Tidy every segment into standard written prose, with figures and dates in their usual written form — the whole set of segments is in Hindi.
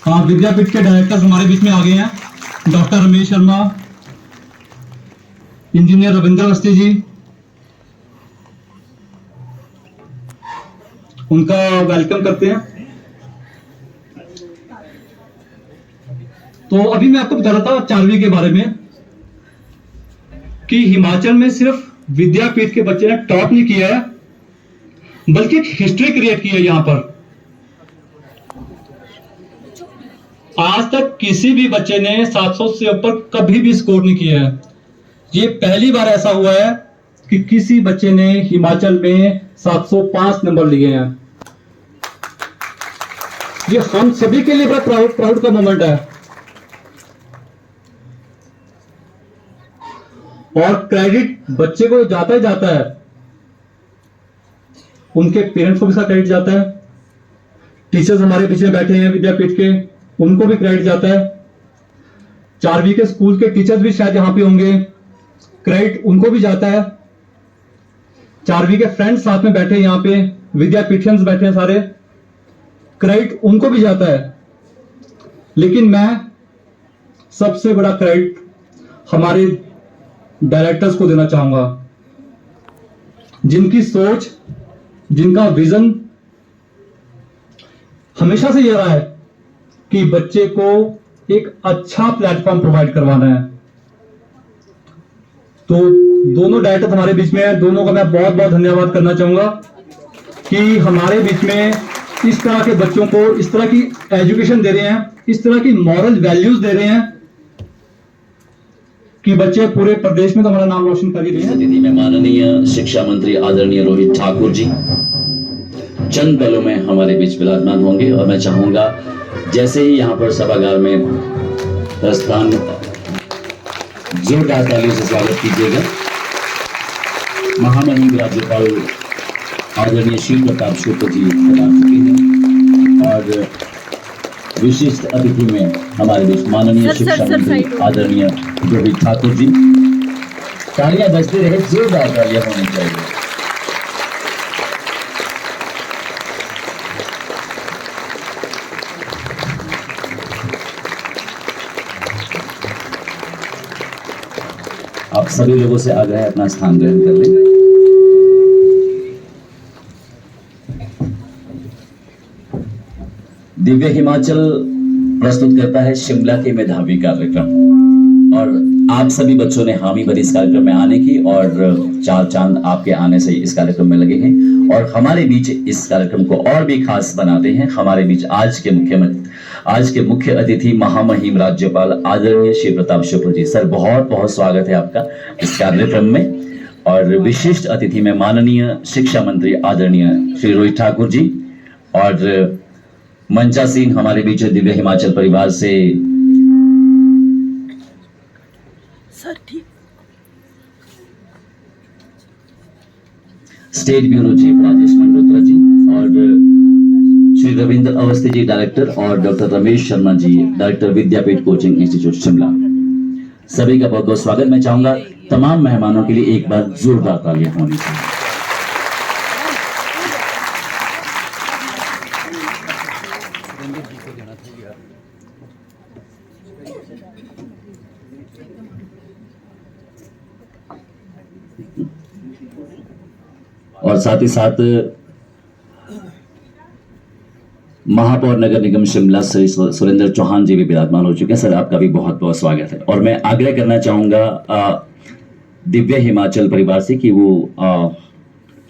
हाँ, विद्यापीठ के डायरेक्टर हमारे बीच में आ गए हैं। डॉक्टर रमेश शर्मा, इंजीनियर रविंद्र अवस्थी जी, उनका वेलकम करते हैं। तो अभी मैं आपको बता रहा था 4वीं के बारे में कि हिमाचल में सिर्फ विद्यापीठ के बच्चे ने टॉप नहीं किया है, बल्कि एक हिस्ट्री क्रिएट की है। यहां पर आज तक किसी भी बच्चे ने 700 से ऊपर कभी भी स्कोर नहीं किया है। ये पहली बार ऐसा हुआ है कि किसी बच्चे ने हिमाचल में 705 नंबर लिए हैं। ये हम सभी के लिए बड़ा प्राउड का मोमेंट है। और क्रेडिट बच्चे को जाता ही जाता है, उनके पेरेंट्स को भी इसका क्रेडिट जाता है। टीचर्स हमारे पीछे बैठे हैं विद्यापीठ के, उनको भी क्रेडिट जाता है। 4वीं के स्कूल के टीचर्स भी शायद यहां पे होंगे, क्रेडिट उनको भी जाता है। 4वीं के फ्रेंड्स साथ में बैठे हैं, यहां पे विद्यापीठियंस बैठे हैं सारे, क्रेडिट उनको भी जाता है। लेकिन मैं सबसे बड़ा क्रेडिट हमारे डायरेक्टर्स को देना चाहूंगा, जिनकी सोच, जिनका विजन हमेशा से यह रहा है कि बच्चे को एक अच्छा प्लेटफॉर्म प्रोवाइड करवाना है। तो दोनों डायरेक्टर हमारे बीच में है, दोनों का मैं बहुत बहुत धन्यवाद करना चाहूंगा कि हमारे बीच में इस तरह के बच्चों को इस तरह की एजुकेशन दे रहे हैं, इस तरह की मॉरल वैल्यूज दे रहे हैं कि बच्चे पूरे प्रदेश में तो हमारा नाम रोशन कर ही रहे हैं। दीदी में माननीय शिक्षा मंत्री आदरणीय रोहित ठाकुर जी चंद पलों में हमारे बीच विराजमान होंगे और मैं चाहूंगा जैसे ही यहाँ पर सभागार में प्रस्थान, जोरदार तालियों से स्वागत कीजिएगा। महामहिम राज्यपाल आदरणीय श्री प्रताप शुक्ल जी पधार चुके हैं और विशिष्ट अतिथि में हमारे बीच माननीय शिक्षा मंत्री आदरणीय रोहित ठाकुर जी। तालियां बजती रहे, जोरदार तालियां होनी चाहिए। आप सभी लोगों से आग्रह है अपना स्थान ग्रहण कर लें। दिव्य हिमाचल प्रस्तुत करता है शिमला के मेधावी कार्यक्रम और आप सभी बच्चों ने हामी भरी इस कार्यक्रम में आने की और 4 चांद आपके आने से इस कार्यक्रम में लगे हैं और हमारे बीच इस कार्यक्रम को और भी खास बनाते हैं। हमारे बीच आज के मुख्य अतिथि महामहिम राज्यपाल आदरणीय श्री प्रताप शुक्ल जी। सर बहुत बहुत स्वागत है आपका इस कार्यक्रम में। और विशिष्ट अतिथि में माननीय शिक्षा मंत्री आदरणीय श्री रोहित ठाकुर जी और मंचासीन हमारे बीच दिव्य हिमाचल परिवार से state bureau chief Rajesh Malhotra ji और श्री रविंद्र अवस्थी जी डायरेक्टर और doctor Ramesh Sharma ji director Vidyapeeth coaching institute Shimla, सभी का बहुत बहुत स्वागत। मैं चाहूंगा तमाम मेहमानों के लिए एक बार जोरदार तालियां होनी चाहिए। और साथ ही साथ महापौर नगर निगम शिमला श्री सुरेंद्र चौहान जी भी विराजमान हो चुके हैं। सर आपका भी बहुत बहुत स्वागत है। और मैं आग्रह करना चाहूंगा दिव्य हिमाचल परिवार से कि वो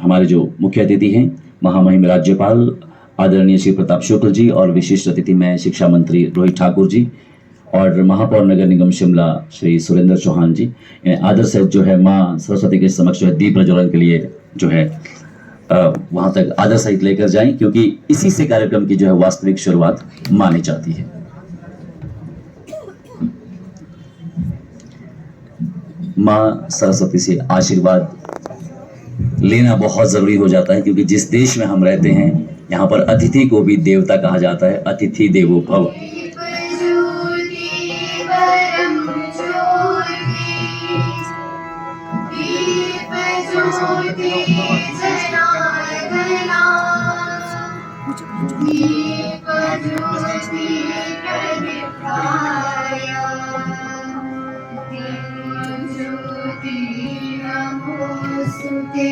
हमारे जो मुख्य अतिथि हैं महामहिम राज्यपाल आदरणीय श्री प्रताप शुक्ल जी और विशिष्ट अतिथि में शिक्षा मंत्री रोहित ठाकुर जी और महापौर नगर निगम शिमला श्री सुरेंद्र चौहान जी आदर से जो है माँ सरस्वती के समक्ष जो है दीप प्रज्वलन के लिए जो है वहां तक आदर सहित लेकर जाएं, क्योंकि इसी से कार्यक्रम की जो है वास्तविक शुरुआत मानी जाती है। माँ सरस्वती से आशीर्वाद लेना बहुत जरूरी हो जाता है, क्योंकि जिस देश में हम रहते हैं यहाँ पर अतिथि को भी देवता कहा जाता है, अतिथि देवो भव। ज्योति नमोस्तुते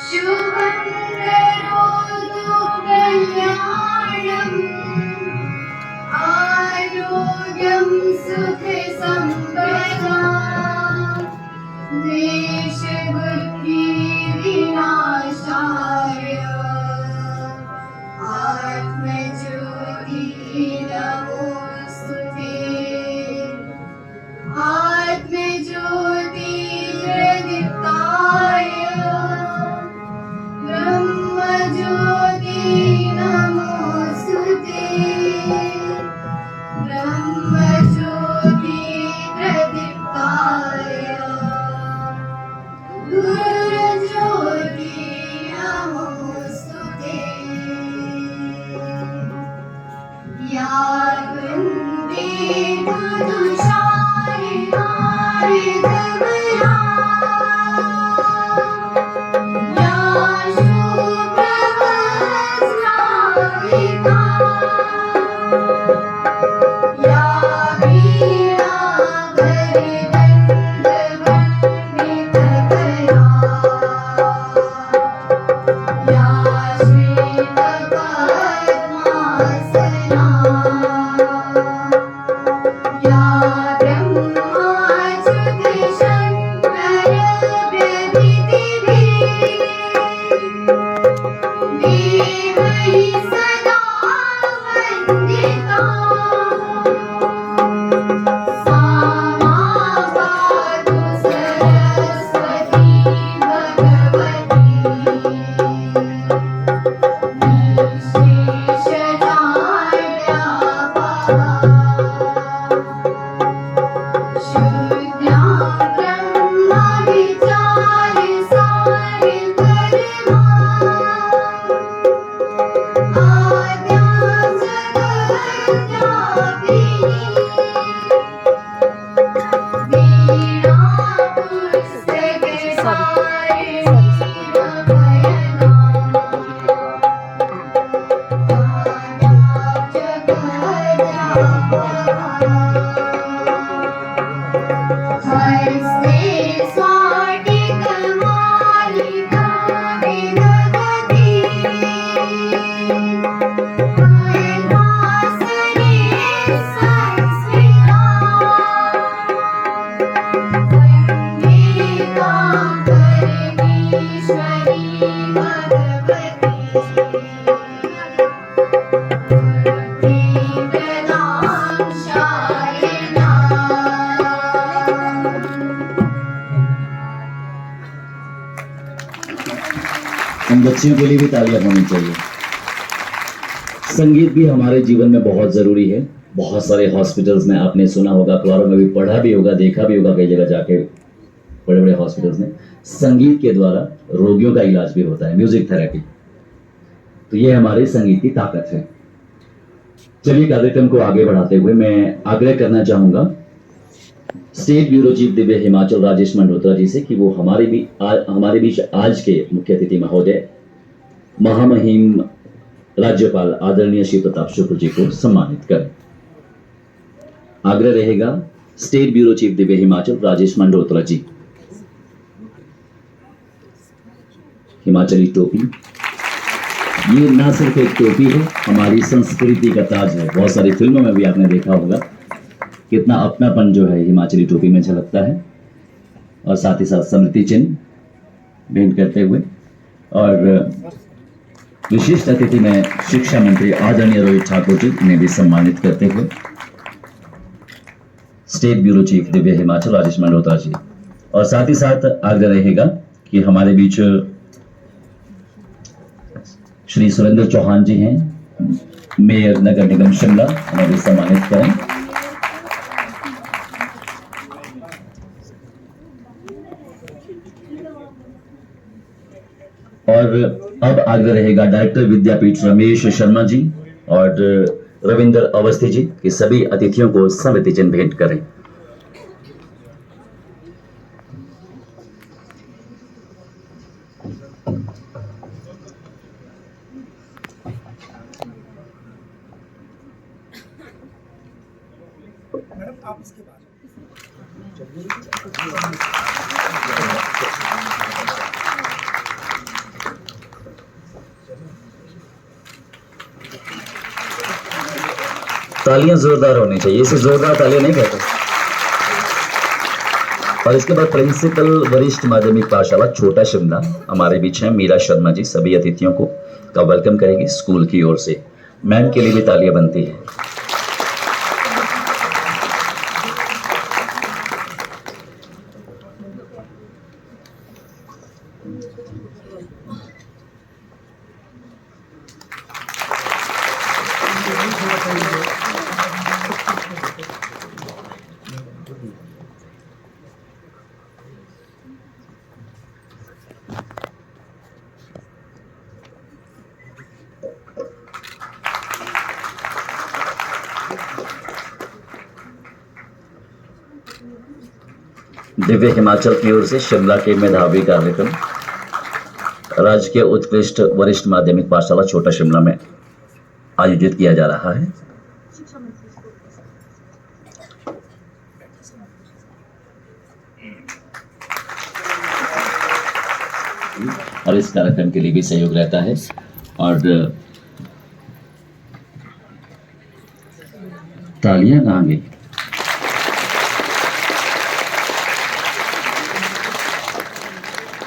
शुभं करोतु कल्याणम् आरोग्यं सुख सम्पदाम् देशबुद्धि विनाशाय आत्मज्योति नमोस्तुते आत्मज्योति प्रदीप्ताय ब्रह्मज्योति नमोस्तुते ब्रह्मज्योति प्रदीप्ताय गुरुज्योति नमोस्तुते या वन्दे मधुशालिनारिधवला या शुभ्रवस्त्राविता या वीणाभरणवन्दितकरा या श्वेतपद्मासना या ब्रह्माच्युतशङ्करप्रभृतिभिः सदा वन्दिता सा मा पातु सरस्वती भगवती हस्ते स्वाटिकमालिका विदधती पद्मासने संस्थिता वन्दे तां परमेश्वरी भगवती बुद्धिप्रदां शायिना हम बच्चियों के लिए भी तालियां होनी चाहिए। संगीत भी हमारे जीवन में बहुत जरूरी है। बहुत सारे हॉस्पिटल्स में आपने सुना होगा, अखबारों में भी पढ़ा भी होगा, देखा भी होगा, कई जगह जाके बड़े बड़े हॉस्पिटल्स में संगीत के द्वारा रोगियों का इलाज भी होता है, म्यूजिक थेरेपी। तो ये हमारे संगीत की ताकत है। चलिए कार्यक्रम को आगे बढ़ाते हुए मैं आग्रह करना चाहूंगा state bureau chief Divya Himachal Rajesh Mandotra जी से कि वो हमारे बीच आज के मुख्य अतिथि महोदय महामहिम राज्यपाल आदरणीय श्री प्रताप शुक्ल जी को सम्मानित करें। आग्रह रहेगा state bureau chief Divya Himachal Rajesh Mandotra जी। हिमाचली टोपी, ये ना सिर्फ एक टोपी है, हमारी संस्कृति का ताज है। बहुत सारी फिल्मों में भी आपने देखा होगा कितना अपनापन जो है हिमाचली टोपी में झलकता है। और साथ ही साथ स्मृति चिन्ह भेंट करते हुए और विशिष्ट अतिथि में शिक्षा मंत्री आदरणीय रोहित ठाकुर जी ने भी सम्मानित करते हुए state bureau chief Divya Himachal Rajesh Mandotra जी। और साथ ही साथ आग्रह रहेगा कि हमारे बीच श्री सुरेंद्र चौहान जी हैं, मेयर नगर निगम शिमला, उन्हें भी सम्मानित करें। और अब आग्रह रहेगा डायरेक्टर विद्यापीठ रमेश शर्मा जी और रविंद्र अवस्थी जी कि सभी अतिथियों को स्मृति चिन्ह भेंट करें। मैडम आप इसके बाद तालियां जोरदार होनी चाहिए, इसे जोरदार तालियां नहीं कहते। और इसके बाद प्रिंसिपल वरिष्ठ माध्यमिक पाठशाला छोटा शिमला हमारे बीच हैं मीरा शर्मा जी, सभी अतिथियों को का वेलकम करेंगी स्कूल की ओर से। मैम के लिए भी तालियां बनती है। दिव्य हिमाचल की ओर से शिमला के मेधावी कार्यक्रम राजकीय उत्कृष्ट वरिष्ठ माध्यमिक पाठशाला छोटा शिमला में आयोजित किया जा रहा है। और इस कार्यक्रम के लिए भी सहयोग रहता है। और तालियां कहाँ गई?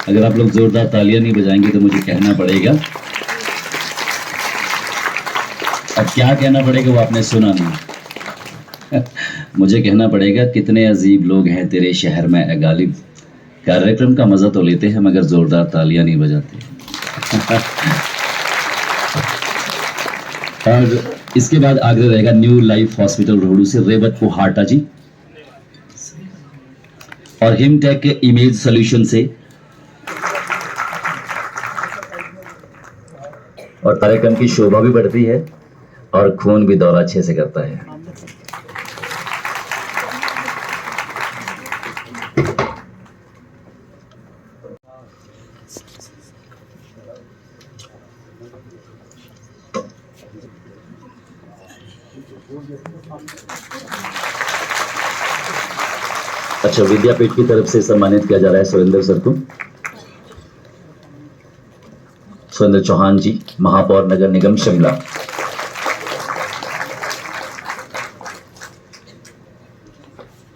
अगर आप लोग जोरदार तालियां नहीं बजाएंगे तो मुझे कहना पड़ेगा। अब क्या कहना पड़ेगा वो आपने सुना नहीं। मुझे कहना पड़ेगा कितने अजीब लोग हैं तेरे शहर में ए गालिब। कार्यक्रम का मजा तो लेते हैं मगर जोरदार तालियां नहीं बजाते। और इसके बाद आगे रहेगा न्यू लाइफ हॉस्पिटल रोहडू से रेवत कोहाटा जी, और हिमटेक के इमेज सोल्यूशन से। और कार्यक्रम की शोभा भी बढ़ती है और खून भी दौरा अच्छे से करता है। अच्छा, विद्यापीठ की तरफ से सम्मानित किया जा रहा है सुरेंद्र सर को। सुरेंद्र चौहान जी, महापौर नगर निगम शिमला।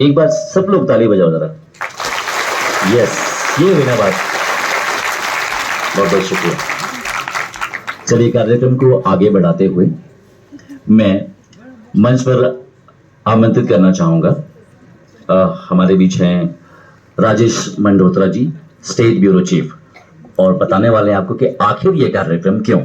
एक बार सब लोग ताली बजाओ जरा। यस, ये हुई ना बात। बहुत बहुत शुक्रिया। चलिए कार्यक्रम को आगे बढ़ाते हुए मैं मंच पर आमंत्रित करना चाहूंगा हमारे बीच हैं राजेश मंडोत्रा जी, स्टेट ब्यूरो चीफ, और बताने वाले हैं आपको कि आखिर ये कार्यक्रम क्यों।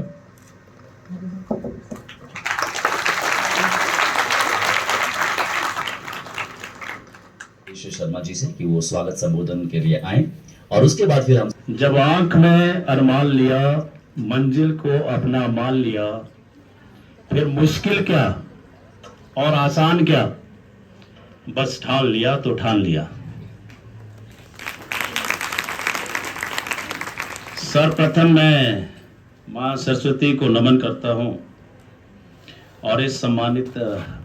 शर्मा जी से कि वो स्वागत संबोधन के लिए आए, और उसके बाद फिर हम। जब आंख में अरमान लिया, मंजिल को अपना मान लिया, फिर मुश्किल क्या और आसान क्या, बस ठान लिया तो ठान लिया। सर्वप्रथम मैं मां सरस्वती को नमन करता हूं और इस सम्मानित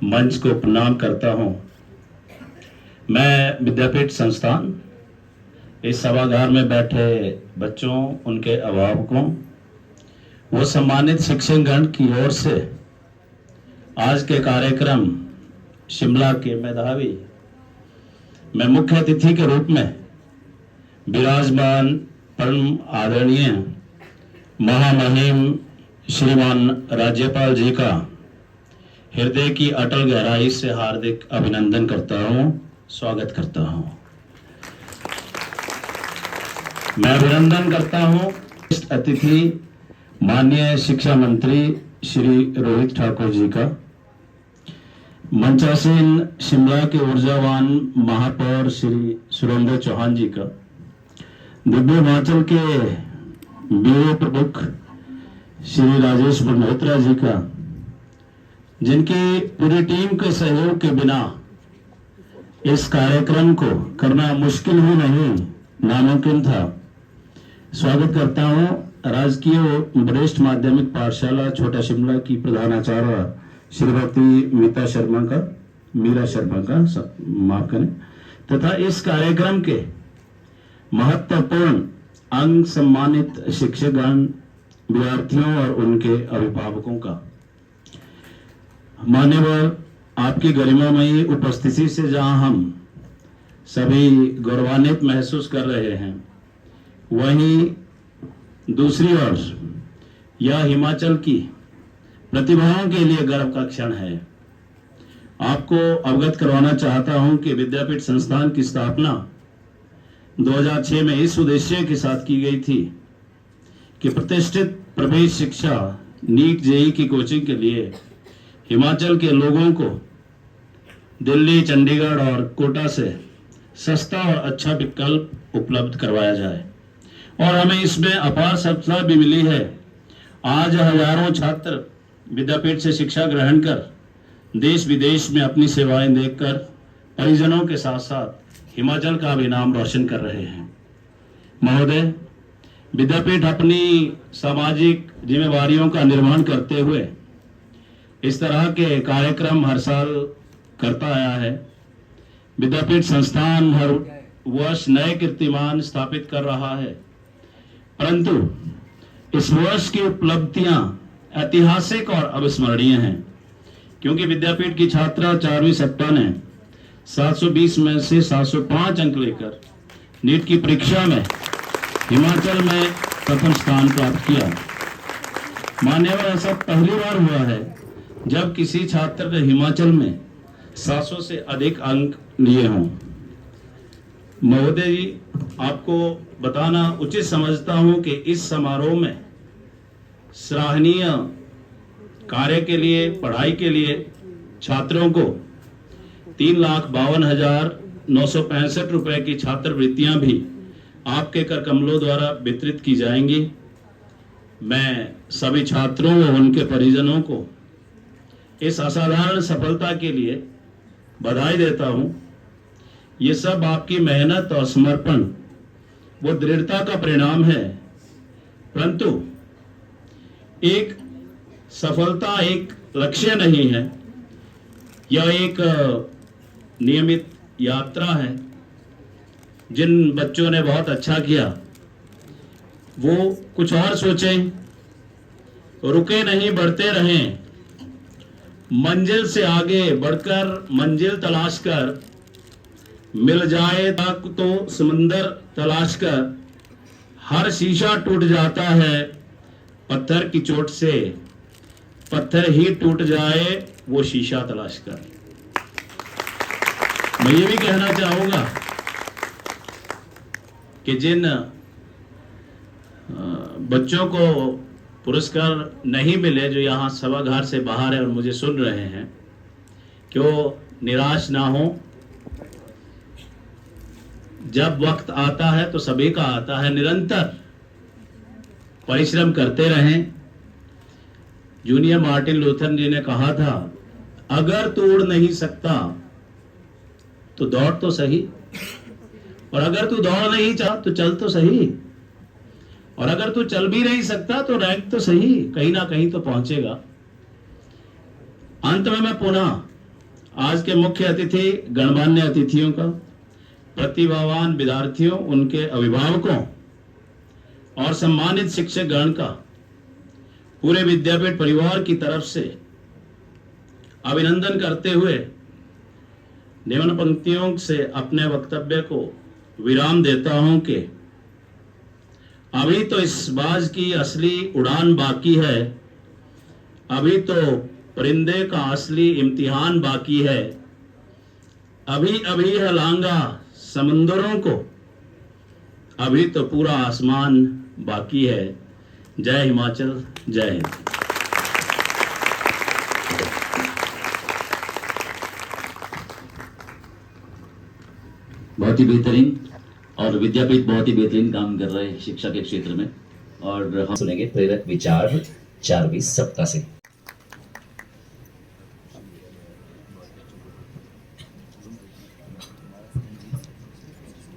मंच को प्रणाम करता हूं। मैं विद्यापीठ संस्थान, इस सभागार में बैठे बच्चों, उनके अभिभावकों, वो सम्मानित शिक्षकगण की ओर से आज के कार्यक्रम शिमला के मेधावी, मैं मुख्य अतिथि के रूप में विराजमान परम आदरणीय महामहिम श्रीमान राज्यपाल जी का हृदय की अटल गहराई से हार्दिक अभिनंदन करता हूं, स्वागत करता हूं। मैं अभिनंदन करता हूं इस अतिथि माननीय शिक्षा मंत्री श्री रोहित ठाकुर जी का, मंचासीन शिमला के ऊर्जावान महापौर श्री सुरेंद्र चौहान जी का, दिव्य हिमाचल के ब्यूरो प्रमुख श्री राजेश मल्होत्रा जी का, जिनकी पूरी टीम के सहयोग के बिना इस कार्यक्रम को करना मुश्किल ही नहीं, नामुमकिन था। स्वागत करता हूं राजकीय वरिष्ठ माध्यमिक पाठशाला छोटा शिमला की प्रधानाचार्य श्रीमती मीरा शर्मा का, माफ करें, तथा इस कार्यक्रम के महत्वपूर्ण अंग सम्मानित शिक्षकगण, विद्यार्थियों और उनके अभिभावकों का। मान्यवर, आपकी गरिमामयी उपस्थिति से जहां हम सभी गौरवान्वित महसूस कर रहे हैं, वहीं दूसरी ओर यह हिमाचल की प्रतिभाओं के लिए गर्व का क्षण है। आपको अवगत करवाना चाहता हूं कि विद्यापीठ संस्थान की स्थापना 2006 में इस उद्देश्य के साथ की गई थी कि प्रतिष्ठित प्रवेश शिक्षा नीट जेई की कोचिंग के लिए हिमाचल के लोगों को दिल्ली, चंडीगढ़ और कोटा से सस्ता और अच्छा विकल्प उपलब्ध करवाया जाए, और हमें इसमें अपार सफलता भी मिली है। आज हजारों छात्र विद्यापीठ से शिक्षा ग्रहण कर देश विदेश में अपनी सेवाएं देकर परिजनों के साथ साथ हिमाचल का भी नाम रोशन कर रहे हैं। महोदय, विद्यापीठ अपनी सामाजिक जिम्मेवारियों का निर्वहन करते हुए इस तरह के कार्यक्रम हर साल करता आया है। विद्यापीठ संस्थान हर वर्ष नए कीर्तिमान स्थापित कर रहा है, परंतु इस वर्ष की उपलब्धियां ऐतिहासिक और अविस्मरणीय हैं, क्योंकि विद्यापीठ की छात्रा 4वीं सप्ताह ने 720 में से 705 अंक लेकर नीट की परीक्षा में हिमाचल में प्रथम स्थान प्राप्त किया। मान्यवर, ऐसा पहली बार हुआ है जब किसी छात्र ने हिमाचल में 700 से अधिक अंक लिए हों। महोदय जी, आपको बताना उचित समझता हूं कि इस समारोह में सराहनीय कार्य के लिए, पढ़ाई के लिए छात्रों को 3,52,965 रुपए की छात्रवृत्तियां भी आपके कर कमलों द्वारा वितरित की जाएंगी। मैं सभी छात्रों व उनके परिजनों को इस असाधारण सफलता के लिए बधाई देता हूं। ये सब आपकी मेहनत और समर्पण वो दृढ़ता का परिणाम है, परंतु एक सफलता एक लक्ष्य नहीं है, यह एक नियमित यात्रा है। जिन बच्चों ने बहुत अच्छा किया वो कुछ और सोचें, रुके नहीं, बढ़ते रहें, मंजिल से आगे बढ़कर मंजिल तलाश कर, मिल जाए तक तो समंदर तलाश कर, हर शीशा टूट जाता है पत्थर की चोट से, पत्थर ही टूट जाए वो शीशा तलाश कर। मैं ये भी कहना चाहूंगा कि जिन बच्चों को पुरस्कार नहीं मिले, जो यहाँ सभागार से बाहर है और मुझे सुन रहे हैं, कि वो निराश ना हो। जब वक्त आता है तो सभी का आता है, निरंतर परिश्रम करते रहें। जूनियर मार्टिन लूथर जी ने कहा था, अगर तू उड़ नहीं सकता तो दौड़ तो सही, और अगर तू दौड़ नहीं चाह तो चल तो सही, और अगर तू चल भी नहीं सकता तो रैंक तो सही, कहीं ना कहीं तो पहुंचेगा। अंत में मैं पुनः आज के मुख्य अतिथि, गणमान्य अतिथियों का, प्रतिभावान विद्यार्थियों, उनके अभिभावकों और सम्मानित शिक्षक गण का पूरे विद्यापीठ परिवार की तरफ से अभिनंदन करते हुए निम्न पंक्तियों से अपने वक्तव्य को विराम देता हूं कि अभी तो इस बाज की असली उड़ान बाकी है, अभी तो परिंदे का असली इम्तिहान बाकी है, अभी अभी है लांगा समुंदरों को, अभी तो पूरा आसमान बाकी है। जय हिमाचल, जय हिंद। बहुत ही बेहतरीन, और विद्यापीठ बहुत ही बेहतरीन काम कर रहे हैं शिक्षा के क्षेत्र में। और हम सुनेंगे प्रेरक विचार 4वीं सप्ताह से।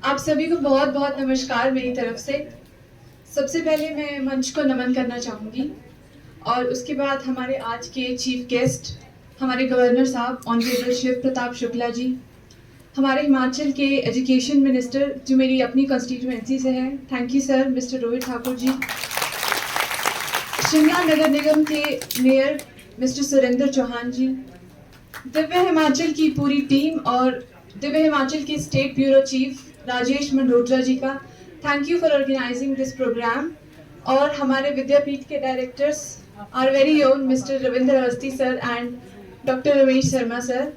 आप सभी को बहुत बहुत नमस्कार मेरी तरफ से। सबसे पहले मैं मंच को नमन करना चाहूँगी, और उसके बाद हमारे आज के चीफ गेस्ट, हमारे गवर्नर साहब ऑनरेबल शिव प्रताप शुक्ला जी, हमारे हिमाचल के एजुकेशन मिनिस्टर जो मेरी अपनी कंस्टिट्यूएंसी से हैं, thank you sir mister Rohit Thakur ji. Shimla नगर निगम के मेयर मिस्टर सुरेंद्र चौहान जी, दिव्य हिमाचल की पूरी टीम और दिव्य हिमाचल के state bureau chief Rajesh Malhotra ji का thank you for organising this programme. और हमारे विद्यापीठ के directors are very own mister Ravindra Awasthi sir and doctor Ramesh Sharma sir,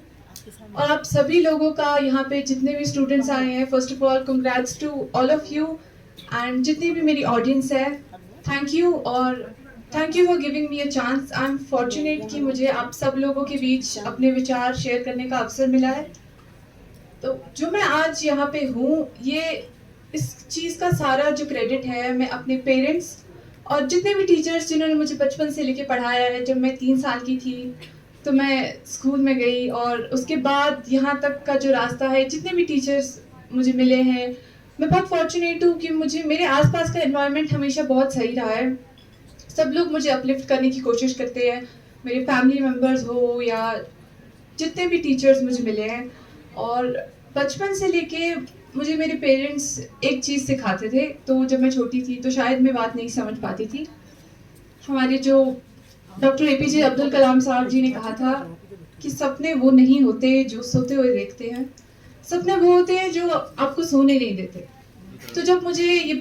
और आप सभी लोगों का यहाँ पे जितने भी स्टूडेंट्स आए हैं, first of all congrats to all of you and जितनी भी मेरी ऑडियंस है, थैंक यू और thank you for giving me a chance. I am fortunate कि मुझे आप सब लोगों के बीच अपने विचार शेयर करने का अवसर मिला है। तो जो मैं आज यहाँ पे हूँ, ये इस चीज़ का सारा जो क्रेडिट है मैं अपने पेरेंट्स और जितने भी टीचर्स जिन्होंने मुझे बचपन से लेके पढ़ाया है। जब मैं 3 साल की थी तो मैं स्कूल में गई और उसके बाद यहाँ तक का जो रास्ता है, जितने भी टीचर्स मुझे मिले हैं, मैं बहुत फॉर्चुनेट हूँ कि मुझे मेरे आसपास का एनवायरनमेंट हमेशा बहुत सही रहा है। सब लोग मुझे अपलिफ्ट करने की कोशिश करते हैं, मेरे फैमिली मेम्बर्स हो या जितने भी टीचर्स मुझे मिले हैं। और बचपन से लेके मुझे मेरे पेरेंट्स एक चीज़ सिखाते थे, तो जब मैं छोटी थी तो शायद मैं बात नहीं समझ पाती थी। हमारे जो डॉक्टर APJ अब्दुल कलाम साहब जी ने कहा था कि सपने वो नहीं होते जो सोते हुए देखते हैं, सपने वो होते हैं जो आपको सोने नहीं देते। तो जब मुझे ये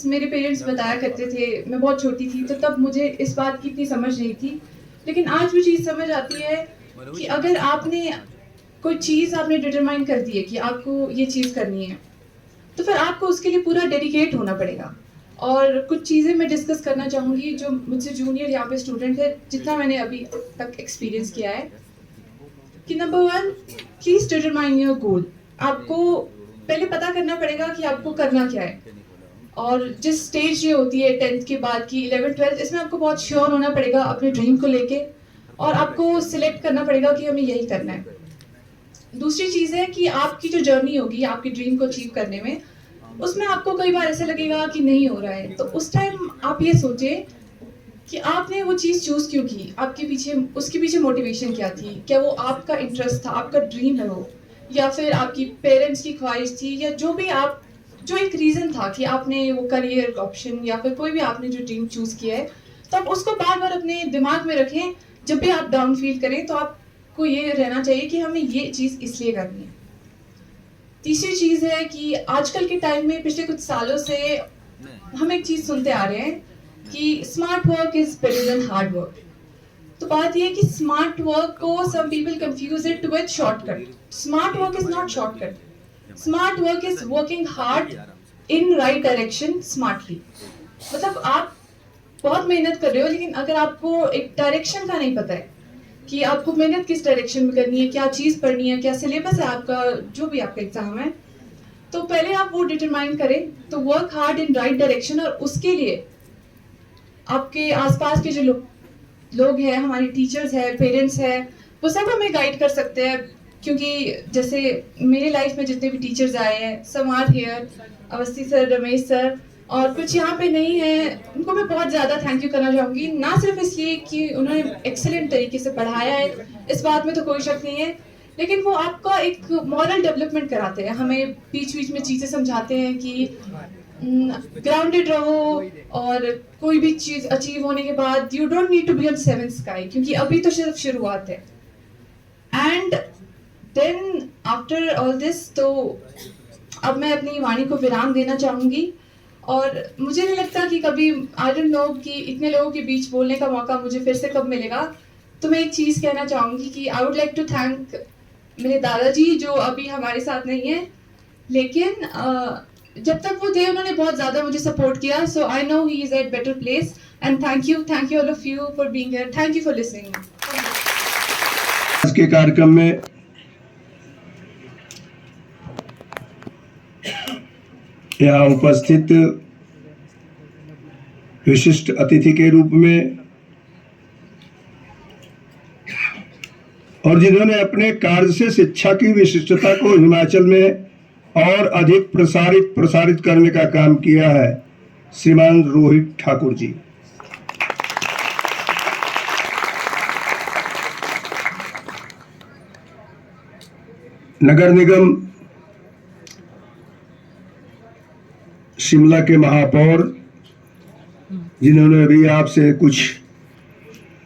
मेरे पेरेंट्स बताया करते थे, मैं बहुत छोटी थी, तो तब मुझे इस बात की इतनी समझ नहीं थी। लेकिन आज वो चीज़ समझ आती है कि अगर आपने कोई चीज़ आपने डिटरमाइन कर दी है कि आपको ये चीज़ करनी है, तो फिर आपको उसके लिए पूरा डेडिकेट होना पड़ेगा। और कुछ चीज़ें मैं डिस्कस करना चाहूँगी जो मुझसे जूनियर यहाँ पे स्टूडेंट है, जितना मैंने अभी तक एक्सपीरियंस किया है। कि number 1, please determine your goal. आपको पहले पता करना पड़ेगा कि आपको करना क्या है। और जिस स्टेज ये होती है 10th के बाद की 11th 12th, इसमें आपको बहुत श्योर होना पड़ेगा अपने ड्रीम को लेके, और आपको सिलेक्ट करना पड़ेगा कि हमें यही करना है। दूसरी चीज़ है कि आपकी जो जर्नी होगी आपकी ड्रीम को अचीव करने में, उसमें आपको कई बार ऐसा लगेगा कि नहीं हो रहा है, तो उस टाइम आप ये सोचें कि आपने वो चीज़ चूज़ क्यों की, आपके पीछे उसके पीछे मोटिवेशन क्या थी। क्या वो आपका इंटरेस्ट था, आपका ड्रीम है वो, या फिर आपकी पेरेंट्स की ख्वाहिश थी, या जो एक रीज़न था कि आपने वो करियर ऑप्शन या फिर कोई भी आपने जो ड्रीम चूज़ किया है। तो आप उसको बार बार अपने दिमाग में रखें। जब भी आप डाउन फील करें तो आपको ये रहना चाहिए कि हमें ये चीज़ इसलिए करनी है। तीसरी चीज़ है कि आजकल के टाइम में पिछले कुछ सालों से हम एक चीज़ सुनते आ रहे हैं कि smart work is better than hard work. तो बात ये है कि स्मार्ट वर्क को some people confuse it with shortcut. Smart work is not shortcut. Smart work is working hard in right direction smartly. मतलब आप बहुत मेहनत कर रहे हो, लेकिन अगर आपको एक डायरेक्शन का नहीं पता है कि आपको मेहनत किस डायरेक्शन में करनी है, क्या चीज़ पढ़नी है, क्या सिलेबस है आपका, जो भी आपका एग्जाम है, तो पहले आप वो डिटरमाइन करें। तो work hard in right direction, और उसके लिए आपके आसपास के जो लोग हैं, हमारे टीचर्स हैं, पेरेंट्स हैं, वो सब हमें गाइड कर सकते हैं। क्योंकि जैसे मेरे लाइफ में जितने भी टीचर्स आए हैं, some are here, Awasthi sir, Ramesh sir, और कुछ यहाँ पे नहीं है, उनको मैं बहुत ज़्यादा थैंक यू करना चाहूँगी। ना सिर्फ इसलिए कि उन्होंने एक्सेलेंट तरीके से पढ़ाया है, इस बात में तो कोई शक नहीं है, लेकिन वो आपका एक मॉरल डेवलपमेंट कराते हैं। हमें बीच बीच में चीज़ें समझाते हैं कि ग्राउंडेड रहो, और कोई भी चीज़ अचीव होने के बाद you don't need to be on 7th sky, क्योंकि अभी तो सिर्फ शुरुआत है। And then after all this, तो अब मैं अपनी वाणी को विराम देना चाहूँगी। और मुझे नहीं लगता कि कभी, आई डोंट नो कि इतने लोगों के बीच बोलने का मौका मुझे फिर से कब मिलेगा। तो मैं एक चीज़ कहना चाहूँगी कि I would like to thank मेरे दादाजी, जो अभी हमारे साथ नहीं है, लेकिन जब तक वो थे उन्होंने बहुत ज़्यादा मुझे सपोर्ट किया। So I know he is at better place, and thank you all of you for being here. Thank you for listening. आज के कार्यक्रम में यहाँ उपस्थित विशिष्ट अतिथि के रूप में, और जिन्होंने अपने कार्य से शिक्षा की विशिष्टता को हिमाचल में और अधिक प्रसारित करने का काम किया है, श्रीमान रोहित ठाकुर जी। नगर निगम शिमला के महापौर, जिन्होंने अभी आपसे कुछ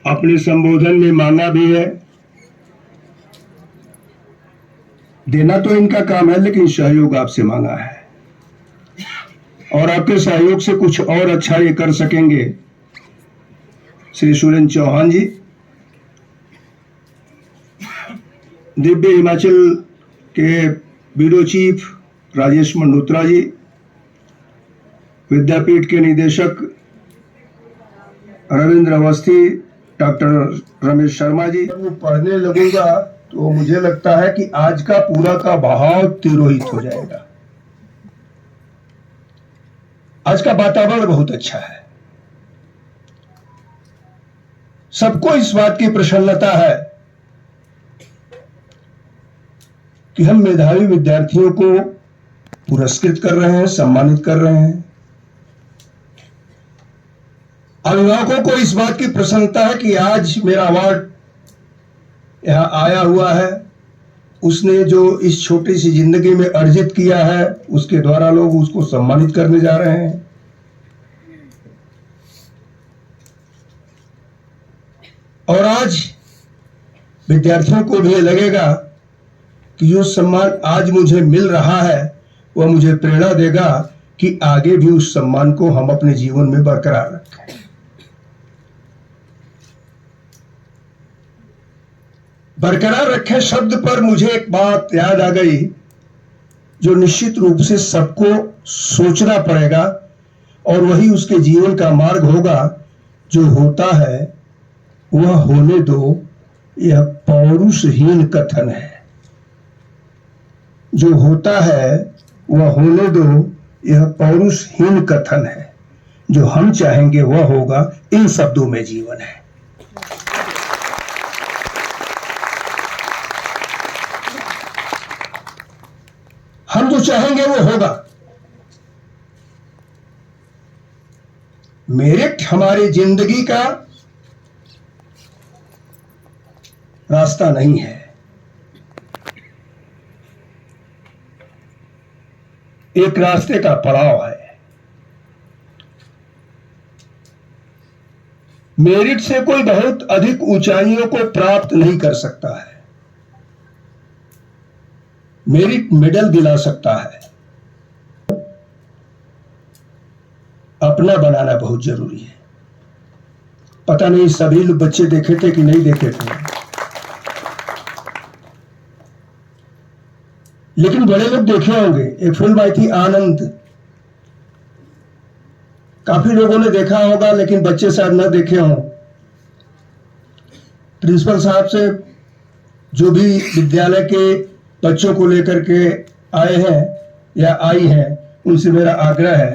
अपने संबोधन में मांगा भी है। देना तो इनका काम है, लेकिन सहयोग आपसे मांगा है, और आपके सहयोग से कुछ और अच्छा ये कर सकेंगे। श्री सुरेंद्र चौहान जी, दिव्य हिमाचल के ब्यूरो चीफ राजेश मल्होत्रा जी, विद्यापीठ के निदेशक रविंद्र अवस्थी, डॉक्टर रमेश शर्मा जी। जब वो पढ़ने लगूंगा तो मुझे लगता है कि आज का पूरा का बहाव तिरोहित हो जाएगा। आज का वातावरण बहुत अच्छा है, सबको इस बात की प्रसन्नता है कि हम मेधावी विद्यार्थियों को पुरस्कृत कर रहे हैं, सम्मानित कर रहे हैं। अभिभावकों को इस बात की प्रसन्नता है कि आज मेरा अवार्ड यहां आया हुआ है, उसने जो इस छोटी सी जिंदगी में अर्जित किया है उसके द्वारा लोग उसको सम्मानित करने जा रहे हैं। और आज विद्यार्थियों को भी लगेगा कि जो सम्मान आज मुझे मिल रहा है वह मुझे प्रेरणा देगा कि आगे भी उस सम्मान को हम अपने जीवन में बरकरार रखें। बरकरार रखें शब्द पर मुझे एक बात याद आ गई, जो निश्चित रूप से सबको सोचना पड़ेगा, और वही उसके जीवन का मार्ग होगा। जो होता है वह होने दो, यह पौरुषहीन कथन है। जो होता है वह होने दो, यह पौरुषहीन कथन है। जो हम चाहेंगे वह होगा, इन शब्दों में जीवन है। हम जो चाहेंगे वो होगा। मेरिट हमारी जिंदगी का रास्ता नहीं है, एक रास्ते का पड़ाव है। मेरिट से कोई बहुत अधिक ऊंचाइयों को प्राप्त नहीं कर सकता है। मेरिट मेडल दिला सकता है। अपना बनाना बहुत जरूरी है। पता नहीं सभी लोग बच्चे देखे थे कि नहीं देखे थे, लेकिन बड़े लोग देखे होंगे। एक फिल्म आई थी आनंद, काफी लोगों ने देखा होगा, लेकिन बच्चे शायद न देखे हों। प्रिंसिपल साहब से जो भी विद्यालय के बच्चों को लेकर के आए हैं या आई हैं, उनसे मेरा आग्रह है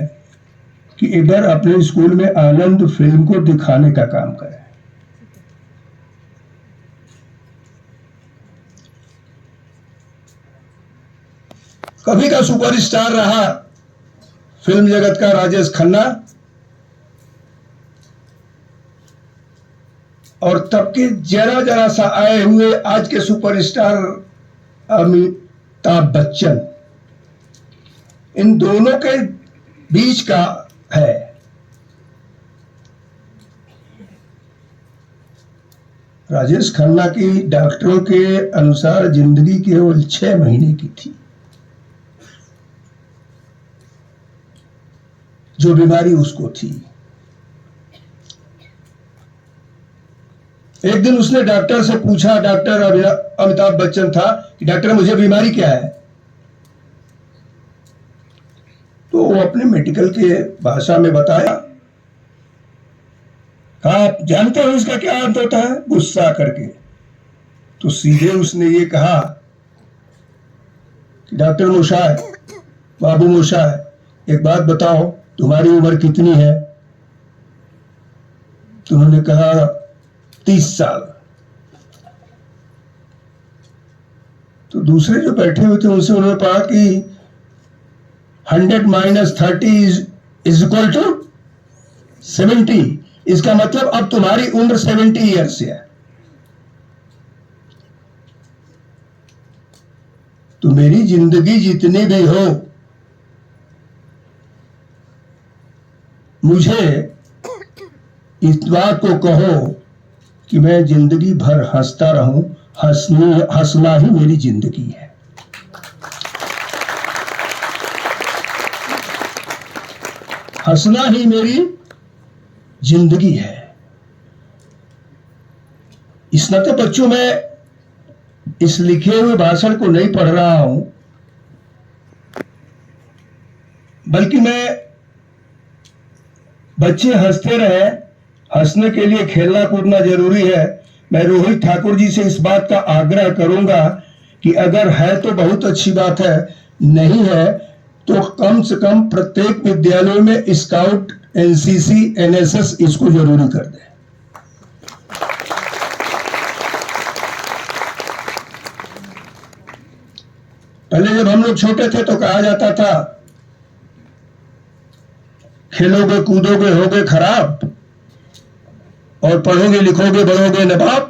कि एक बार अपने स्कूल में आनंद फिल्म को दिखाने का काम करें। कभी का सुपरस्टार रहा फिल्म जगत का राजेश खन्ना, और तब के जरा जरा सा आए हुए आज के सुपरस्टार अमिताभ बच्चन, इन दोनों के बीच का है। राजेश खन्ना की डॉक्टरों के अनुसार जिंदगी केवल 6 महीने की थी। जो बीमारी उसको थी, एक दिन उसने डॉक्टर से पूछा, डॉक्टर अमिताभ बच्चन था, कि डॉक्टर मुझे बीमारी क्या है? तो वो अपने मेडिकल के भाषा में बताया। आप जानते हो इसका क्या अर्थ होता है? गुस्सा करके। तो सीधे उसने ये कहा कि डॉक्टर मोशाय, बाबू मोशाय, एक बात बताओ, तुम्हारी उम्र कितनी है? तो उन्होंने कहा 30 साल। तो दूसरे जो बैठे हुए थे उनसे उन्होंने कहा कि 100 - 30 इज इक्वल टू 70। इसका मतलब अब तुम्हारी उम्र 70 ईयर्स है। तो मेरी जिंदगी जितनी भी हो, मुझे इस बात को कहो कि मैं जिंदगी भर हंसता रहूं, हंसना ही मेरी जिंदगी है। हंसना ही मेरी जिंदगी है। इस नाते बच्चों, मैं इस लिखे हुए भाषण को नहीं पढ़ रहा हूं, बल्कि मैं बच्चे हंसते रहे, हंसने के लिए खेलना कूदना जरूरी है। मैं रोहित ठाकुर जी से इस बात का आग्रह करूंगा कि अगर है तो बहुत अच्छी बात है, नहीं है तो कम से कम प्रत्येक विद्यालय में स्काउट, एनसीसी, एनएसएस इसको जरूरी कर दें। पहले जब हम लोग छोटे थे तो कहा जाता था, खेलोगे कूदोगे होगे खराब, और पढ़ोगे लिखोगे बढ़ोगे नवाब।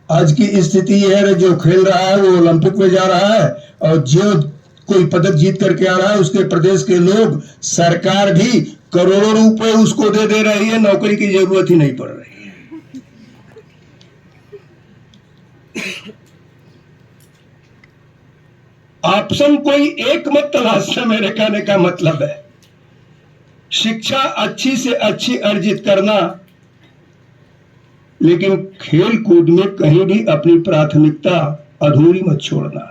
आज की स्थिति यह है, जो खेल रहा है वो ओलंपिक में जा रहा है, और जो कोई पदक जीत करके आ रहा है उसके प्रदेश के लोग, सरकार भी करोड़ों रुपए उसको दे रही है, नौकरी की जरूरत ही नहीं पड़ रही है। ऑप्शन कोई एक मत तलाशना, मेरे कहने का मतलब है शिक्षा अच्छी से अच्छी अर्जित करना, लेकिन खेल कूद में कहीं भी अपनी प्राथमिकता अधूरी मत छोड़ना।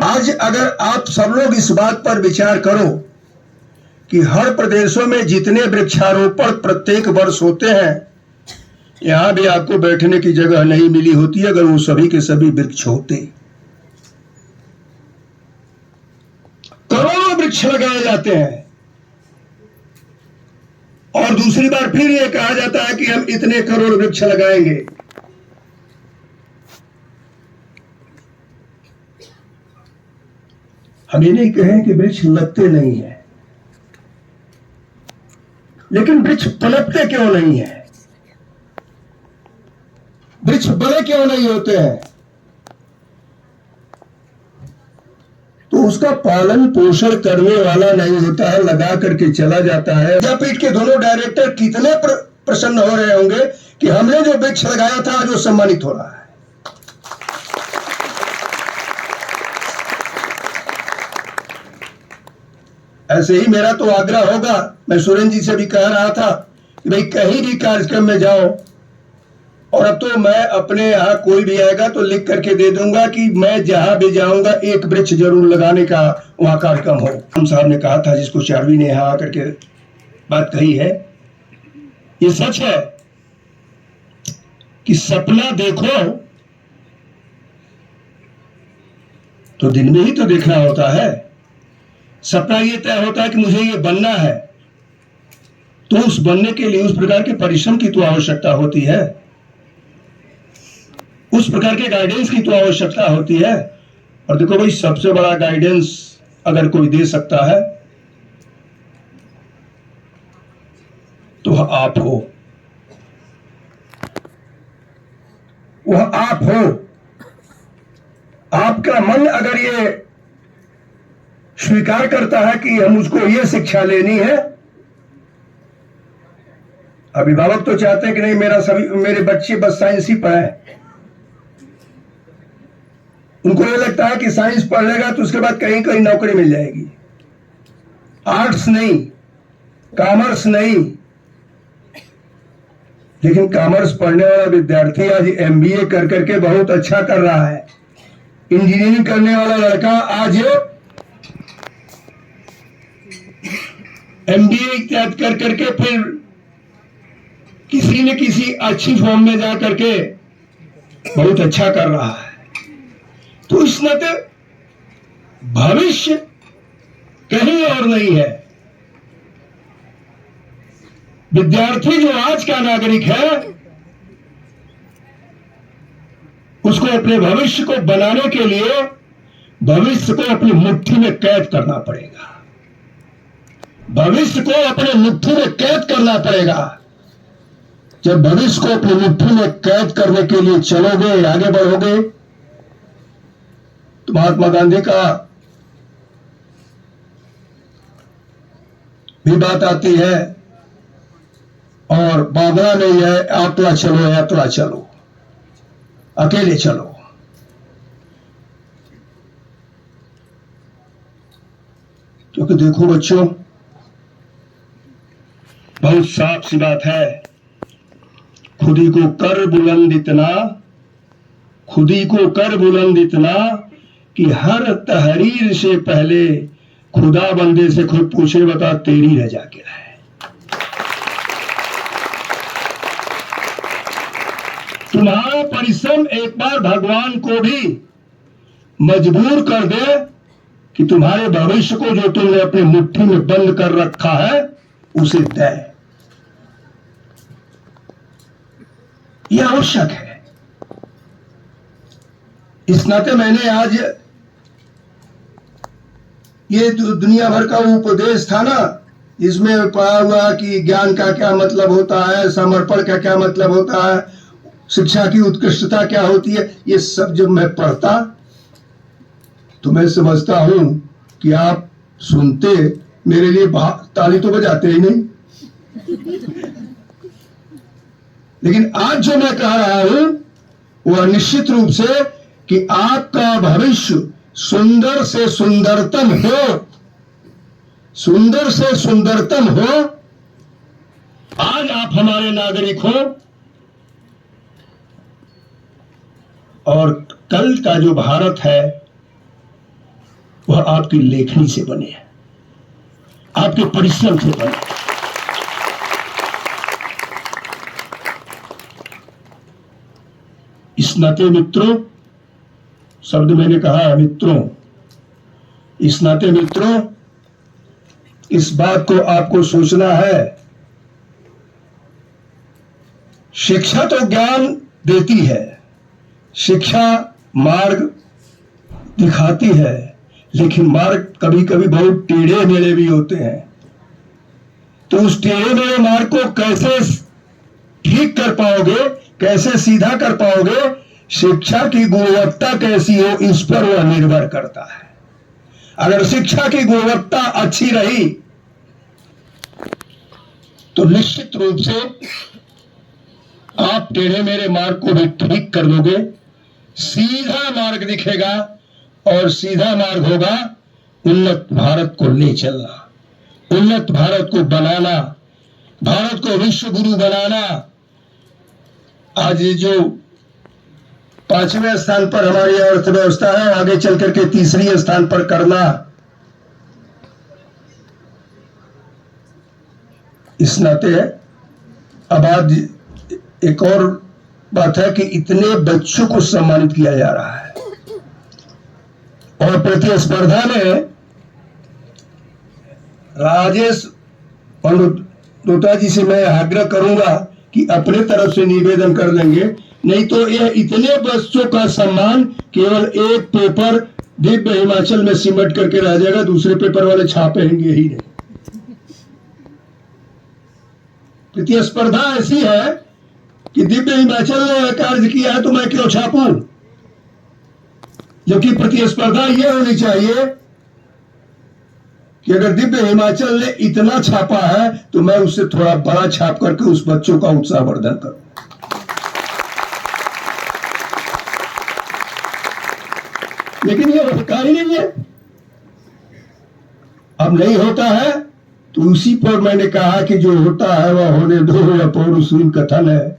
आज अगर आप सब लोग इस बात पर विचार करो कि हर प्रदेशों में जितने वृक्षारोपण प्रत्येक वर्ष होते हैं, यहां भी आपको बैठने की जगह नहीं मिली होती अगर वो सभी के सभी वृक्ष होते। करोड़ों वृक्ष लगाए जाते हैं, और दूसरी बार फिर यह कहा जाता है कि हम इतने करोड़ वृक्ष लगाएंगे। हम ये नहीं कहें कि वृक्ष लगते नहीं है, लेकिन वृक्ष पनपते क्यों नहीं है? वृक्ष बड़े क्यों नहीं होते हैं? तो उसका पालन पोषण करने वाला नहीं होता है, लगा करके चला जाता है। विद्यापीठ के दोनों डायरेक्टर कितने प्रसन्न हो रहे होंगे कि हमने जो वृक्ष लगाया था आज वो सम्मानित हो रहा है। ऐसे ही मेरा तो आग्रह होगा, मैं सुरेंद्र जी से भी कह रहा था कि भाई कहीं भी कार्यक्रम में जाओ, और अब तो मैं अपने यहाँ कोई भी आएगा तो लिख करके दे दूंगा कि मैं जहां भी जाऊंगा एक वृक्ष जरूर लगाने का वहां कार्यक्रम हो। हम साहब ने कहा था, जिसको चारवी ने यहाँ आकर के बात कही है, ये सच है कि सपना देखो तो दिन में ही तो देखना होता है। सपना ये तय होता है कि मुझे ये बनना है, तो उस बनने के लिए उस प्रकार के परिश्रम की तो आवश्यकता होती है, उस प्रकार के गाइडेंस की तो आवश्यकता होती है। और देखो भाई, सबसे बड़ा गाइडेंस अगर कोई दे सकता है तो वह आप हो, वह आप हो। आपका मन अगर ये स्वीकार करता है कि हम मुझको ये शिक्षा लेनी है, अभिभावक तो चाहते हैं कि नहीं मेरे बच्चे बस साइंस ही पढ़े। उनको ये लगता है कि साइंस पढ़ लेगा तो उसके बाद कहीं कहीं नौकरी मिल जाएगी। आर्ट्स नहीं, कॉमर्स नहीं। लेकिन कॉमर्स पढ़ने वाला विद्यार्थी आज एमबीए कर करके बहुत अच्छा कर रहा है। इंजीनियरिंग करने वाला लड़का आज एमबीए इत्यादि कर करके फिर किसी न किसी अच्छी फॉर्म में जा करके बहुत अच्छा कर रहा है। तो इस नाते भविष्य कहीं और नहीं है। विद्यार्थी जो आज का नागरिक है, उसको अपने भविष्य को बनाने के लिए भविष्य को अपनी मुट्ठी में कैद करना पड़ेगा। भविष्य को अपने मुट्ठी में कैद करना पड़ेगा। जब भविष्य को अपनी मुट्ठी में कैद करने के लिए चलोगे, आगे बढ़ोगे, तो महात्मा गांधी का भी बात आती है, और बांधना नहीं है, यात्रा चलो, यात्रा चलो, अकेले चलो। क्योंकि देखो बच्चों, बहुत साफ सी बात है, खुदी को कर बुलंद इतना, खुदी को कर बुलंद इतना कि हर तहरीर से पहले खुदा बंदे से खुद पूछे, बता तेरी रजा क्या है। तुम्हारा परिश्रम एक बार भगवान को भी मजबूर कर दे कि तुम्हारे भविष्य को जो तुमने अपनी मुट्ठी में बंद कर रखा है उसे दे। यह आवश्यक है। इस नाते मैंने आज ये जो दुनिया भर का उपदेश था ना, इसमें पढ़ा हुआ कि ज्ञान का क्या मतलब होता है, समर्पण का क्या मतलब होता है, शिक्षा की उत्कृष्टता क्या होती है, ये सब जब मैं पढ़ता तो मैं समझता हूं कि आप सुनते, मेरे लिए ताली तो बजाते ही नहीं। लेकिन आज जो मैं कह रहा हूं वह निश्चित रूप से कि आपका भविष्य सुंदर से सुंदरतम हो, सुंदर से सुंदरतम हो। आज आप हमारे नागरिक हो और कल का जो भारत है वह आपकी लेखनी से बने, आपके परिश्रम से बने। इस नाते मित्रों, शब्द मैंने कहा है मित्रों, इस नाते मित्रों इस बात को आपको सोचना है, शिक्षा तो ज्ञान देती है, शिक्षा मार्ग दिखाती है, लेकिन मार्ग कभी कभी बहुत टेढ़े मेढ़े भी होते हैं। तो उस टेढ़े मेढ़े मार्ग को कैसे ठीक कर पाओगे, कैसे सीधा कर पाओगे, शिक्षा की गुणवत्ता कैसी हो, इस पर वह निर्भर करता है। अगर शिक्षा की गुणवत्ता अच्छी रही तो निश्चित रूप से आप टेढ़े मेढ़े मार्ग को भी ठीक कर दोगे, सीधा मार्ग दिखेगा और सीधा मार्ग होगा उन्नत भारत को ले चलना, उन्नत भारत को बनाना, भारत को विश्व गुरु बनाना। आज जो 5वें स्थान पर हमारी अर्थव्यवस्था है, आगे चल करके 3रे स्थान पर करना। इस नाते अब आज एक और बात है कि इतने बच्चों को सम्मानित किया जा रहा है, और प्रतिस्पर्धा में राजेश पंडोता जी से मैं आग्रह करूंगा कि अपने तरफ से निवेदन कर लेंगे, नहीं तो यह इतने बच्चों का सम्मान केवल एक पेपर दिव्य हिमाचल में सिमट करके रह जाएगा, दूसरे पेपर वाले छापेंगे ही नहीं। प्रतिस्पर्धा ऐसी है कि दिव्य हिमाचल ने कार्य किया है तो मैं क्यों छापूं, जबकि प्रतिस्पर्धा यह होनी चाहिए कि अगर दिव्य हिमाचल ने इतना छापा है तो मैं उससे थोड़ा बड़ा छाप करके उस बच्चों का उत्साहवर्धन करूं। लेकिन यह होता ही नहीं है, अब नहीं होता है तो उसी पर मैंने कहा कि जो होता है वह होने दो, यह पौरुषहीन कथन है,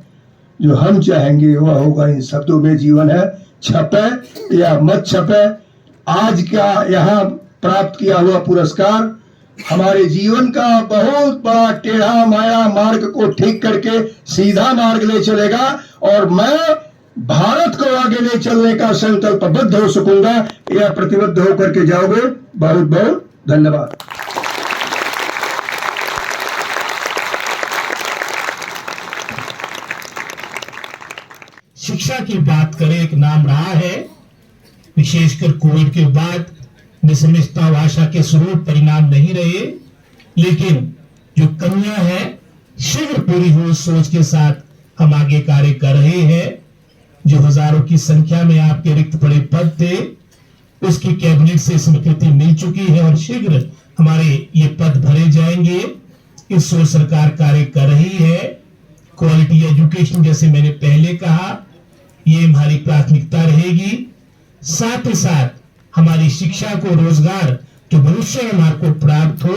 जो हम चाहेंगे वह होगा। इन शब्दों में जीवन है, छपे या मत छपे। आज का यहाँ प्राप्त किया हुआ पुरस्कार हमारे जीवन का बहुत बड़ा टेढ़ा माया मार्ग को ठीक करके सीधा मार्ग ले चलेगा, और मैं भारत को आगे ले चलने का संकल्पबद्ध हो सकूंगा, यह प्रतिबद्ध होकर के जाओगे। बहुत बहुत धन्यवाद। शिक्षा की बात करें, एक नाम रहा है, विशेषकर कोविड के बाद निसमिषता भाषा के स्वरूप परिणाम नहीं रहे, लेकिन जो कमियां है शीघ्र पूरी हो सोच के साथ हम आगे कार्य कर रहे हैं। जो हजारों की संख्या में आपके रिक्त पड़े पद थे उसकी कैबिनेट से स्वीकृति मिल चुकी है और शीघ्र हमारे ये पद भरे जाएंगे। इस ओर सरकार कार्य कर रही है। क्वालिटी एजुकेशन, जैसे मैंने पहले कहा, ये हमारी प्राथमिकता रहेगी। साथ ही साथ हमारी शिक्षा को रोजगार जो भविष्य में हमारे को प्राप्त हो,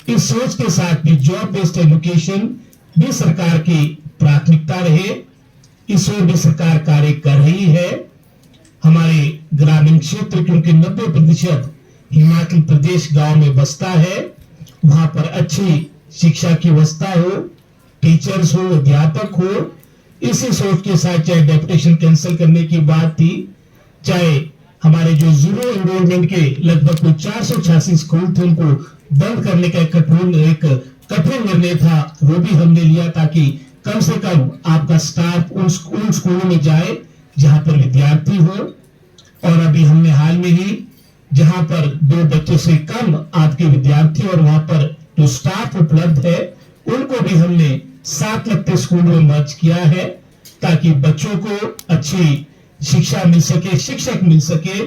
इस सोच के साथ भी जॉब बेस्ड एजुकेशन भी सरकार की प्राथमिकता रहे, इस ओर भी सरकार कार्य कर रही है। हमारे ग्रामीण क्षेत्र, क्योंकि 90% हिमाचल प्रदेश गांव में बसता है, वहां पर अच्छी शिक्षा की व्यवस्था हो, टीचर्स हो, अध्यापक हो, इसी सोच के साथ चाहे डेपुटेशन कैंसिल करने की बात थी, चाहे हमारे जो जीरो एनरोलमेंट के लगभग कोई 486 स्कूल थे उनको बंद करने का एक कठिन निर्णय था, वो भी हमने लिया ताकि कम से कम आपका स्टाफ उन स्कूलों में जाए जहां पर विद्यार्थी हो। और अभी हमने हाल में ही जहां पर 2 बच्चों से कम आपके विद्यार्थी और वहां पर जो स्टाफ उपलब्ध है उनको भी हमने 7 लगते स्कूलों में मर्ज किया है ताकि बच्चों को अच्छी शिक्षा मिल सके, शिक्षक मिल सके।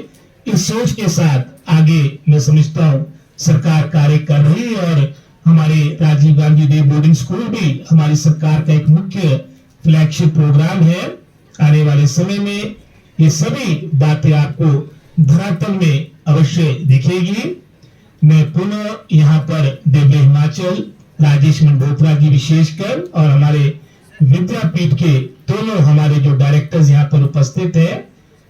इस सोच के साथ आगे मैं समझता हूं सरकार कार्य कर रही है और हमारे Rajiv Gandhi day boarding school भी हमारी सरकार का एक मुख्य फ्लैगशिप प्रोग्राम है। आने वाले समय में ये सभी बातें आपको धरातल में अवश्य दिखेगी। मैं पुनः यहाँ पर दिव्य हिमाचल राजेश मंडोत्रा की विशेषकर और हमारे विद्यापीठ के दोनों हमारे जो डायरेक्टर्स यहाँ पर उपस्थित हैं,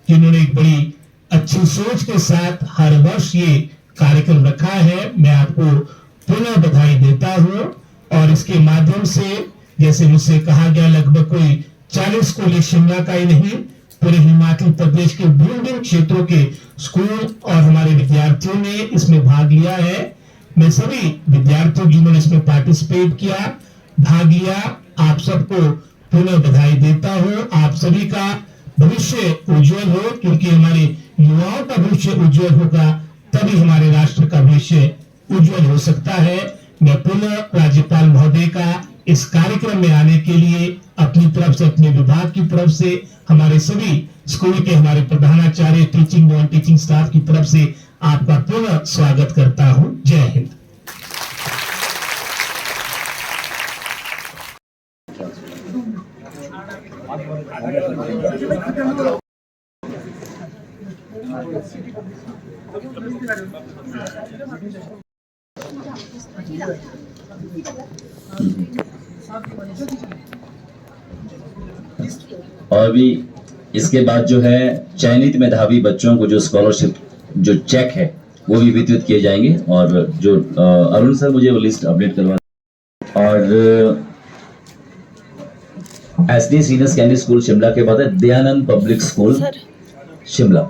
जिन्होंने एक बड़ी अच्छी सोच के साथ हर वर्ष ये कार्यक्रम रखा है, मैं आपको पुनः बधाई देता हूँ। और इसके माध्यम से जैसे मुझसे कहा गया लगभग कोई 40 कॉलेज शिमला का ही नहीं, पूरे हिमाचल प्रदेश के विभिन्न क्षेत्रों के स्कूल और हमारे विद्यार्थियों ने इसमें भाग लिया है। मैं सभी विद्यार्थियों जिन्होंने इसमें पार्टिसिपेट किया, भाग लिया, आप सबको पुनः बधाई देता हूँ। आप सभी का भविष्य उज्जवल हो, क्योंकि हमारे युवाओं का भविष्य उज्जवल होगा तभी हमारे राष्ट्र का भविष्य उज्जवल हो सकता है। मैं पुनः राज्यपाल महोदय का इस कार्यक्रम में आने के लिए अपनी तरफ से, अपने विभाग की तरफ से, हमारे सभी स्कूल के हमारे प्रधानाचार्य, टीचिंग नॉन टीचिंग स्टाफ की तरफ से आपका पुनः स्वागत करता हूं। जय हिंद। और भी इसके बाद जो है चयनित मेधावी बच्चों को जो स्कॉलरशिप जो चेक है वो भी वितरित किए जाएंगे। और जो अरुण सर मुझे वो लिस्ट अपडेट करवा, और SD senior secondary school Shimla के बाद है दयानंद पब्लिक स्कूल शिमला।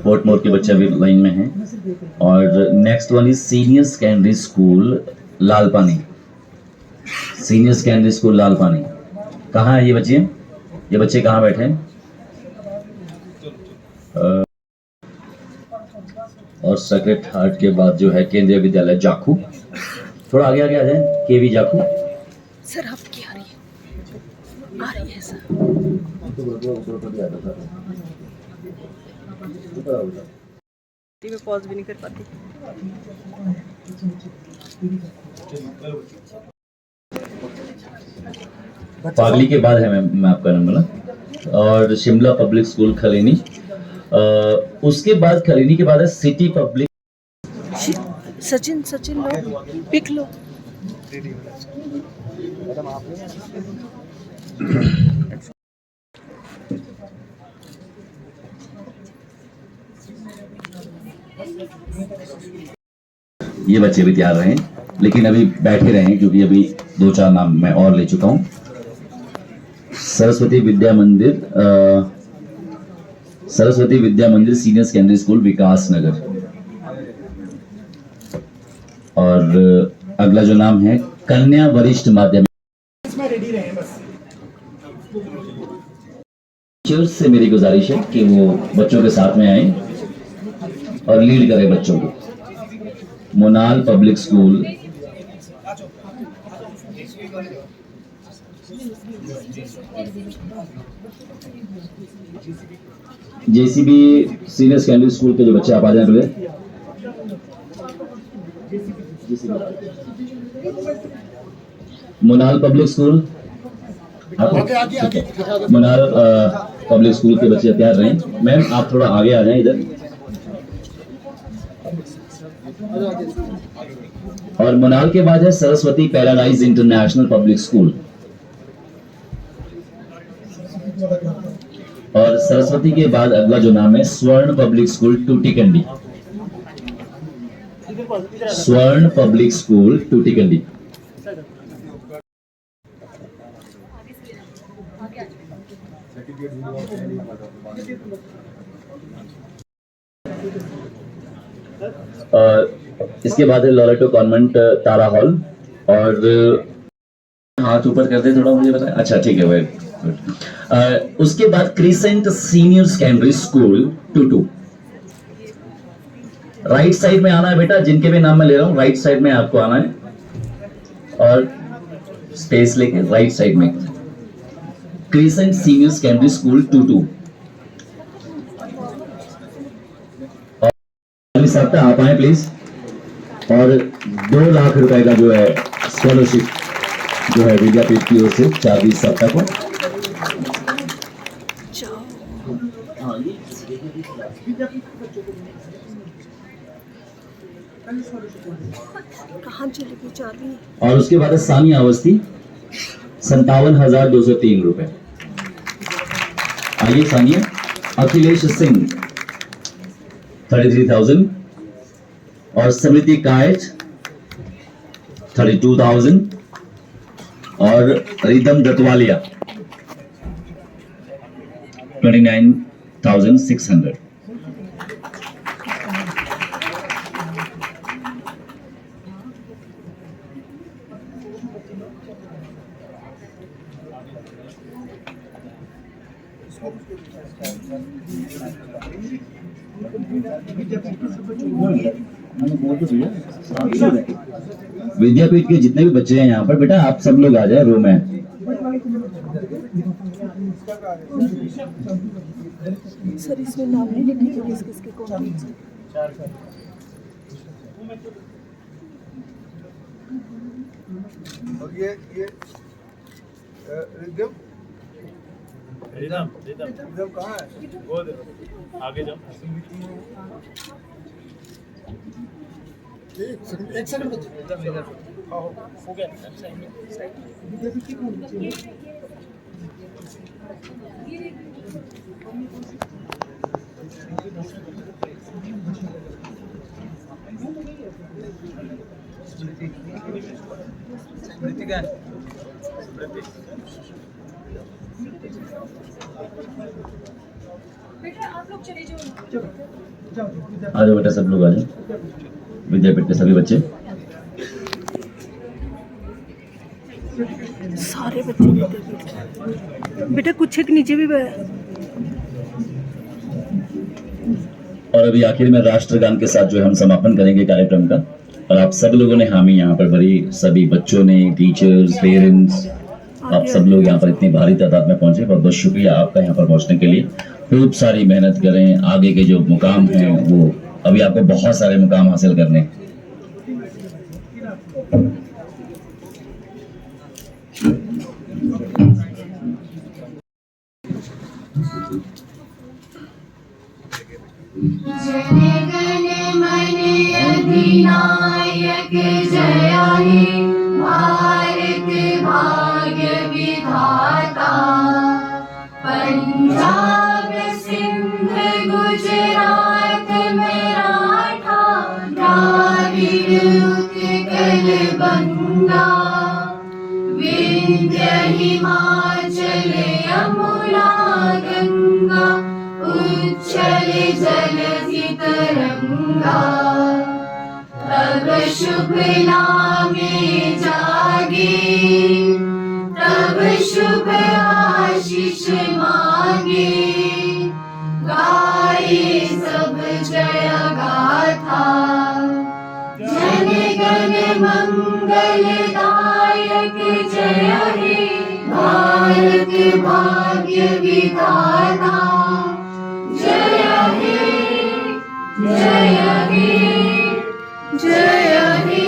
पोर्टमोर के बच्चे भी लाइन में हैं। और next one is senior secondary school Lalpani. Senior secondary school Lalpani कहाँ है ये बच्चे? ये बच्चे कहाँ बैठे हैं? और सेक्रेट हार्ट के बाद जो है केंद्रीय विद्यालय जाखू। थोड़ा आगे आगे आ जाए, केवी जाखू। सर आपकी आ रही है सर। मैं पॉज भी नहीं कर पाती। पागली के बाद है मैं आपका नंबर। और शिमला पब्लिक स्कूल खलीनी, उसके बाद खलीनी के बाद है सिटी पब्लिक। सचिन लो, पिक लो। ये बच्चे भी तैयार रहे, लेकिन अभी बैठे रहे क्योंकि अभी 2-4 नाम मैं और ले चुका हूं। सरस्वती विद्या मंदिर सीनियर सेकेंडरी स्कूल विकास नगर। और अगला जो नाम है कन्या वरिष्ठ माध्यमिक। टीचर्स से मेरी गुजारिश है कि वो बच्चों के साथ में आए और लीड करें बच्चों को। Monal public school, JCB senior secondary school के जो बच्चे आप आ जाए पहले। Munal public school, Munal public school के बच्चे तैयार रहें। मैम आप थोड़ा आगे आ जाएं इधर। और मुनाल के बाद है Saraswati paradise international public school, और सरस्वती के बाद अगला जो नाम है स्वर्ण पब्लिक स्कूल टूटीकंडी, स्वर्ण पब्लिक स्कूल टूटीकंडी। इसके बाद है लॉरेटो कॉन्वेंट तारा हॉल, और हाथ ऊपर कर दे थोड़ा, मुझे बताएं। अच्छा ठीक है, वेरी गुड। उसके बाद क्रिसेंट सीनियर सेकेंडरी स्कूल टूटू। राइट साइड में आना है बेटा, जिनके भी नाम मैं ले रहा हूं राइट साइड में आपको आना है, और स्पेस लेके राइट साइड में क्रिसेंट सीनियर सेकेंडरी स्कूल टूटू। साहब आप आए प्लीज। और 2 लाख रुपए का जो है स्कॉलरशिप जो है विद्यापीठ की ओर से 4-20 सप्ताह को। कहाँ चली गई चाबी? और उसके बाद है सानिया अवस्थी 57,203 रुपए। आइए सानिया। अखिलेश सिंह 33,000, और स्मृति कायज 32,000, और रिदम दतवालिया 29,600। विद्यापीठ के जितने भी बच्चे हैं यहाँ पर बेटा, आप सब लोग आ जाए रो में। सर इसमें नाम नहीं लिखे थे किस किसके कौन से? और ये रिदम कहाँ है? वो देखो आगे जाओ। एक सेकंड हो गया। स्मृति का बेटा आप लोग चले जाओ। आ जाओ बेटा, सब लोग आ जाओ, विद्यापीठ के सभी बच्चे। सारे बच्चे विद्यापीठ। बेटा कुछ एक नीचे भी और अभी आखिर में राष्ट्रगान के साथ जो है हम समापन करेंगे कार्यक्रम का। और आप सब लोगों ने हामी यहाँ पर भरी, सभी बच्चों ने, टीचर्स, पेरेंट्स, आप सब लोग यहाँ पर इतनी भारी तादाद में पहुंचे, बहुत बहुत शुक्रिया आपका यहाँ पर पहुंचने के लिए। खूब सारी मेहनत करें, आगे के जो मुकाम हैं वो अभी आपको बहुत सारे मुकाम हासिल करने। जय गण मन अधिनायक जय हे भारत भाग्य विधाता। पंजाब सिंध गुजरात मराठा द्राविड़ उत्कल बंगा। विंध्य हिमाचल यमुना गंगा उच्छल जलधि तरंगा। तब शुभ नामे जागे, तब शुभ आशीष मांगे। गाए सब जय गाथा, जन जन मंगलदायक जय हे भारत भाग्य विधाता जय हे जय हे जय हे